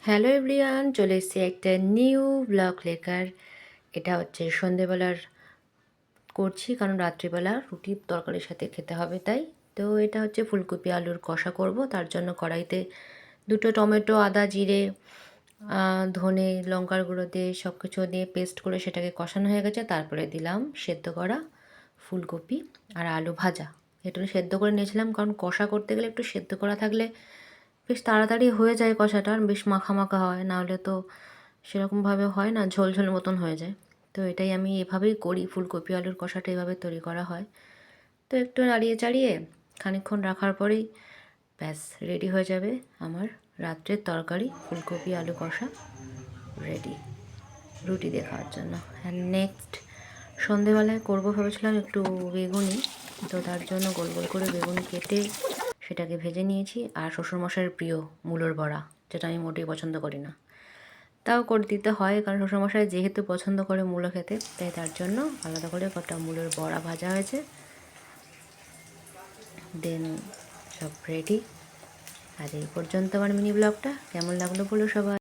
Hello everyone, চলে এসেছি একটা নিউ ব্লগ লেখার। এটা হচ্ছে সন্ধেবেলার করছি, কারণ রাত্রিবেলা রুটি তরকারির সাথে খেতে হবে তাই। তো এটা হচ্ছে ফুলকপি আলুর কষা করব। তার জন্য কড়াইতে দুটো টমেটো, আদা, জিরে, ধনে, লঙ্কার গুঁড়ো দিয়ে সব কিছু দিয়ে পেস্ট করে সেটাকে কষানো হয়ে গেছে। তারপরে দিলাম সেদ্ধ করা ফুলকপি আর আলু ভাজা। একটু সেদ্ধ করে নিয়েছিলাম, কারণ কষা করতে গেলে একটু সেদ্ধ করা থাকলে বেশ তাড়াতাড়ি হয়ে যায় কষাটা, আর বেশ মাখা মাখা হয়, নাহলে তো সেরকমভাবে হয় না, ঝোল ঝোল মতন হয়ে যায়। তো এটাই আমি এভাবেই করি, ফুলকপি আলুর কষাটা এভাবে তৈরি করা হয়। তো একটু নাড়িয়ে চাড়িয়ে খানিকক্ষণ রাখার পরেই ব্যাস রেডি হয়ে যাবে আমার রাত্রের তরকারি, ফুলকপি আলু কষা রেডি রুটি দিয়ে খাওয়ার জন্য। আর নেক্সট সন্ধেবেলায় করবো ভেবেছিলাম একটু বেগুনি। তো তার জন্য গোল গোল করে বেগুনি কেটে সেটাকে ভেজে নিয়েছি। আর শ্বশুরমশাইয়ের প্রিয় মূলোর বড়া, যেটা আমি মোটেই পছন্দ করি না, তাও করে দিতে হয়, কারণ শ্বশুরমশাই যেহেতু পছন্দ করে মূলো খেতে, তাই তার জন্য আলাদা করে কটা মূলোর বড়া ভাজা হয়েছে। দেন সব রেডি। আর এই পর্যন্ত আমার মিনি ব্লগটা কেমন লাগলো বলো সবাই।